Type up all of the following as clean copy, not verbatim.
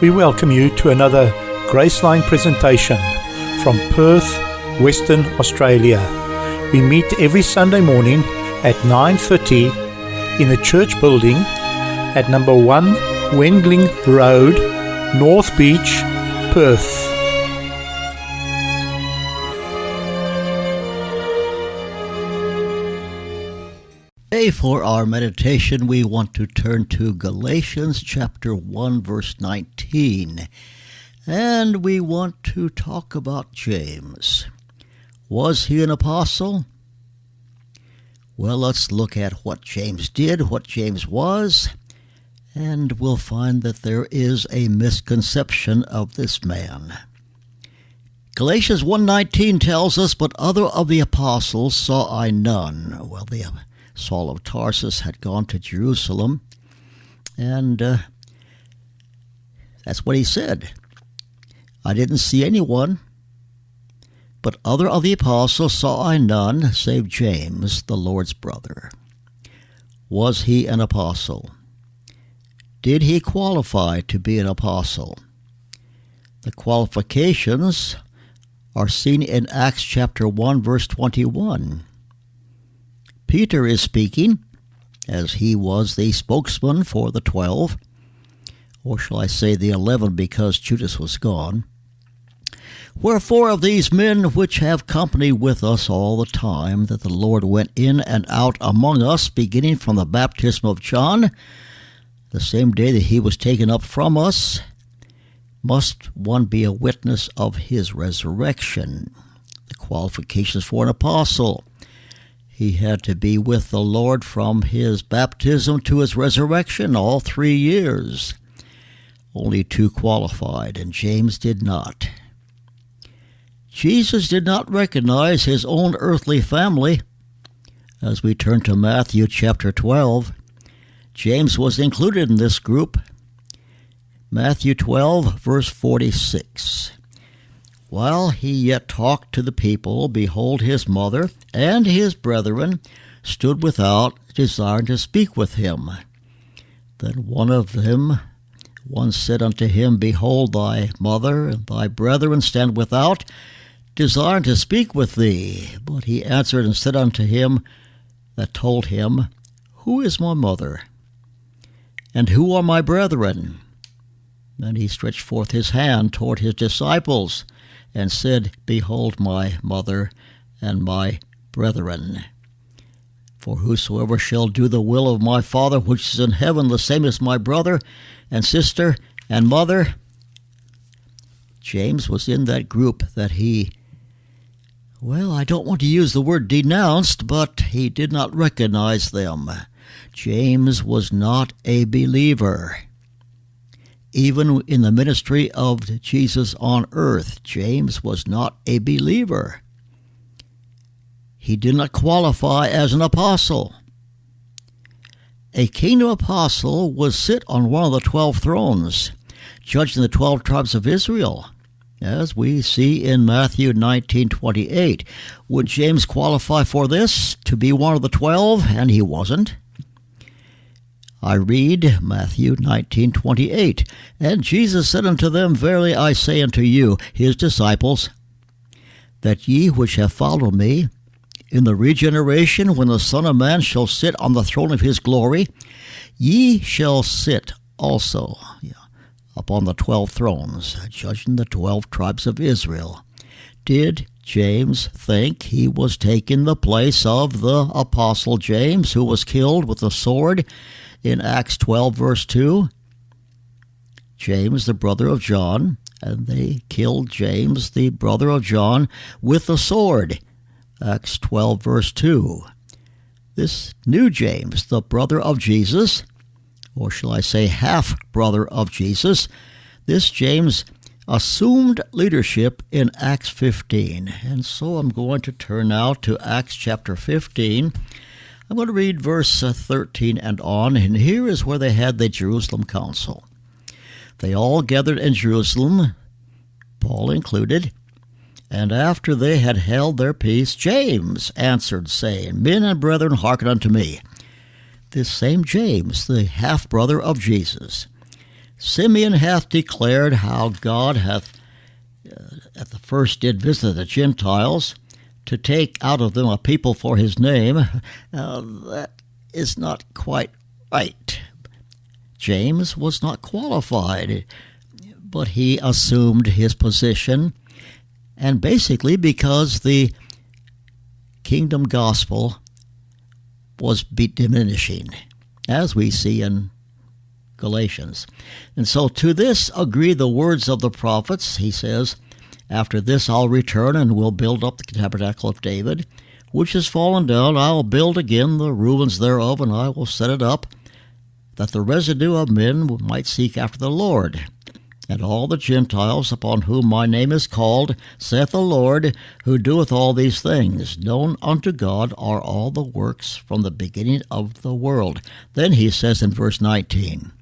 We welcome you to another Graceline presentation from Perth, Western Australia. We meet every Sunday morning at 9:30 in the church building at number 1 Wendling Road, North Beach, Perth. Today for our meditation, we want to turn to Galatians chapter 1, verse 19. And we want to talk about James. Was he an apostle? Well, let's look at what James did, what James was, and we'll find that there is a misconception of this man. Galatians 1:19 tells us, "But other of the apostles saw I none." Well, Saul of Tarsus had gone to Jerusalem, and that's what he said. "I didn't see anyone, but other of the apostles saw I none, save James, the Lord's brother." Was he an apostle? Did he qualify to be an apostle? The qualifications are seen in Acts chapter 1, verse 21. Peter is speaking, as he was the spokesman for the 12, or shall I say the 11, because Judas was gone. "Wherefore of these men which have company with us all the time that the Lord went in and out among us, beginning from the baptism of John, the same day that he was taken up from us, must one be a witness of his resurrection." The qualifications for an apostle: he had to be with the Lord from his baptism to his resurrection, all 3 years. Only 2 qualified, and James did not. Jesus did not recognize his own earthly family. As we turn to Matthew chapter 12, James was included in this group. Matthew 12, verse 46. "While he yet talked to the people, behold, his mother and his brethren stood without, desiring to speak with him. Then one said unto him, Behold, thy mother and thy brethren stand without, desiring to speak with thee. But he answered and said unto him that told him, Who is my mother? And who are my brethren? Then he stretched forth his hand toward his disciples, and said, Behold my mother and my brethren. For whosoever shall do the will of my Father which is in heaven, the same is my brother and sister and mother." James was in that group that I don't want to use the word denounced, but he did not recognize them. James was not a believer. Even in the ministry of Jesus on earth, James was not a believer. He did not qualify as an apostle. A kingdom apostle would sit on one of the 12 thrones, judging the 12 tribes of Israel, as we see in Matthew 19:28. Would James qualify for this, to be one of the 12? And he wasn't. I read Matthew 19:28, "And Jesus said unto them, Verily I say unto you, his disciples, that ye which have followed me, in the regeneration, when the Son of Man shall sit on the throne of his glory, ye shall sit also upon the 12 thrones, judging the 12 tribes of Israel." Did James think he was taking the place of the Apostle James, who was killed with a sword in Acts 12, verse 2? James, the brother of John, and they killed James, the brother of John, with a sword. Acts 12, verse 2. This new James, the brother of Jesus, or shall I say half-brother of Jesus, this James assumed leadership in Acts 15. And so I'm going to turn now to Acts chapter 15. I'm going to read verse 13 and on, and here is where they had the Jerusalem council. They all gathered in Jerusalem, Paul included, and after they had held their peace, James answered, saying, Men and brethren, hearken unto me. This same James, the half-brother of Jesus, Simeon hath declared how God hath at the first did visit the Gentiles to take out of them a people for his name. That is not quite right. James was not qualified, but he assumed his position, and basically because the kingdom gospel was diminishing, as we see in Galatians. And so to this agree the words of the prophets. He says, after this I'll return and will build up the tabernacle of David, which is fallen down. I'll build again the ruins thereof, and I will set it up, that the residue of men might seek after the Lord. And all the Gentiles upon whom my name is called, saith the Lord, who doeth all these things. Known unto God are all the works from the beginning of the world. Then he says in verse 19,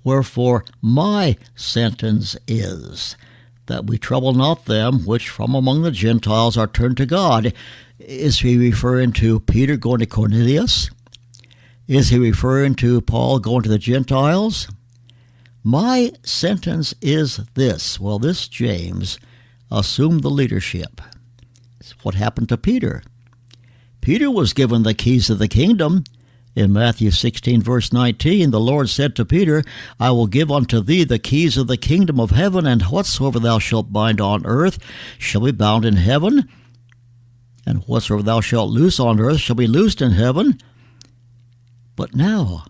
wherefore my sentence is, that we trouble not them which from among the Gentiles are turned to God. Is he referring to Peter going to Cornelius? Is he referring to Paul going to the Gentiles? My sentence is this. Well, this James assumed the leadership. It's what happened to Peter. Peter was given the keys of the kingdom. In Matthew 16, verse 19, the Lord said to Peter, I will give unto thee the keys of the kingdom of heaven, and whatsoever thou shalt bind on earth shall be bound in heaven, and whatsoever thou shalt loose on earth shall be loosed in heaven. But now,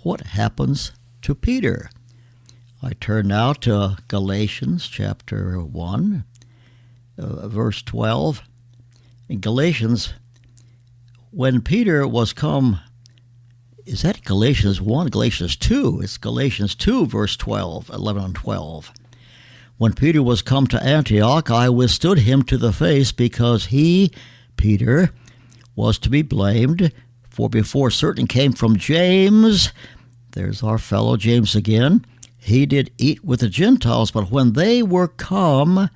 what happens to Peter? I turn now to Galatians chapter 1, verse 12. In Galatians, when Peter was come, is that Galatians 1? Galatians 2. It's Galatians 2, verse 12, 11 and 12. When Peter was come to Antioch, I withstood him to the face, because he, Peter, was to be blamed. For before certain came from James, there's our fellow James again, he did eat with the Gentiles, but when they were come,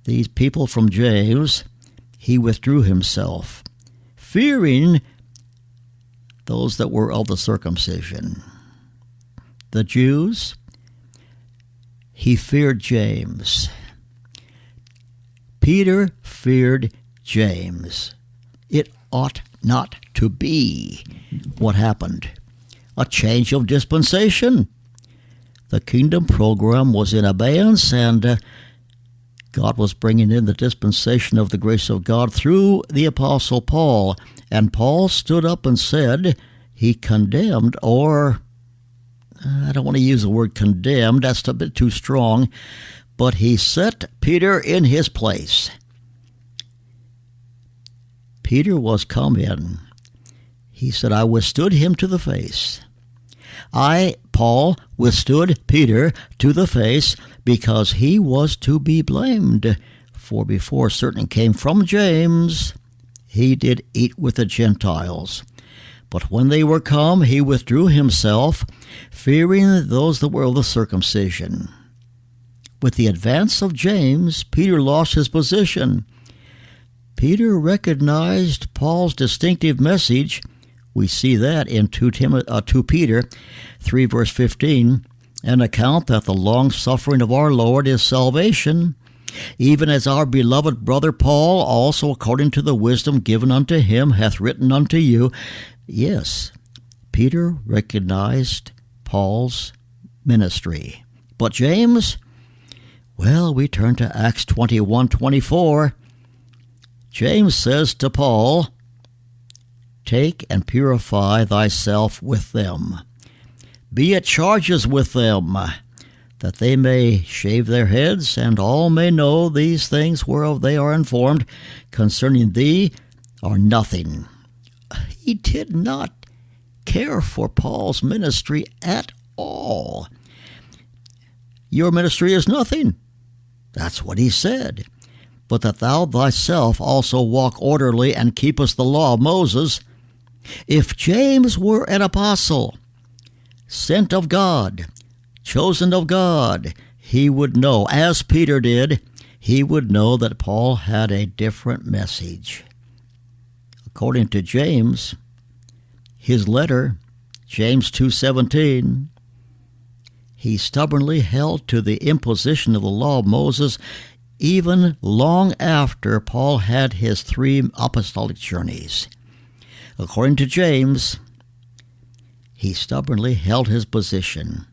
these people from James, he withdrew himself, fearing those that were of the circumcision. The Jews, he feared James. Peter feared James. It ought not to be. What happened? A change of dispensation. The kingdom program was in abeyance, and God was bringing in the dispensation of the grace of God through the Apostle Paul. And Paul stood up and said he condemned, or I don't want to use the word condemned, that's a bit too strong, but he set Peter in his place. Peter was come in. He said, I withstood him to the face. Paul, withstood Peter to the face, because he was to be blamed. For before certain came from James, he did eat with the Gentiles. But when they were come, he withdrew himself, fearing those that were of the circumcision. With the advance of James, Peter lost his position. Peter recognized Paul's distinctive message. We see that in 2 Peter 3, verse 15, an account that the long-suffering of our Lord is salvation, even as our beloved brother Paul also, according to the wisdom given unto him, hath written unto you. Yes, Peter recognized Paul's ministry. But James, well, we turn to Acts 21:24. James says to Paul, take and purify thyself with them. Be at charges with them, that they may shave their heads, and all may know these things whereof they are informed concerning thee are nothing. He did not care for Paul's ministry at all. Your ministry is nothing. That's what he said. But that thou thyself also walk orderly and keepest the law of Moses. If James were an apostle, sent of God, chosen of God, he would know, as Peter did, he would know that Paul had a different message. According to James, his letter, James 2:17, he stubbornly held to the imposition of the law of Moses even long after Paul had his 3 apostolic journeys. According to James, he stubbornly held his position.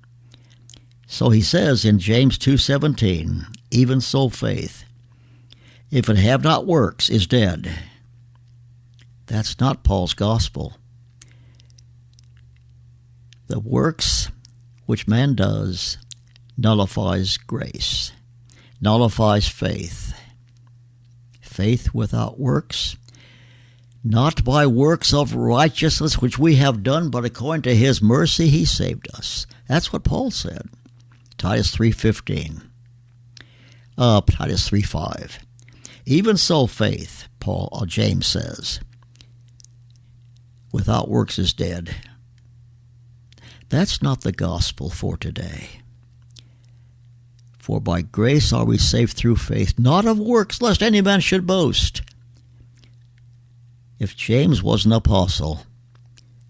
So he says in James 2:17, even so faith, if it have not works, is dead. That's not Paul's gospel. The works which man does nullifies grace, nullifies faith. Faith without works, not by works of righteousness which we have done, but according to his mercy he saved us. That's what Paul said. Titus 3:15. Titus 3:5. Even so faith, James says, without works is dead. That's not the gospel for today. For by grace are we saved through faith, not of works, lest any man should boast. If James was an apostle,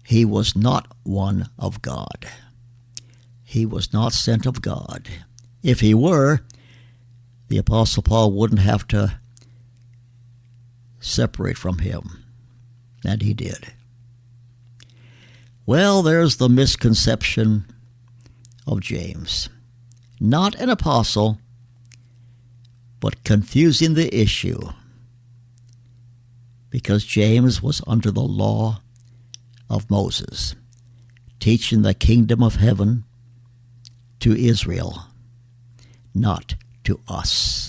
he was not one of God. He was not sent of God. If he were, the Apostle Paul wouldn't have to separate from him. And he did. Well, there's the misconception of James. Not an apostle, but confusing the issue. Because James was under the law of Moses, teaching the kingdom of heaven to Israel, not to us.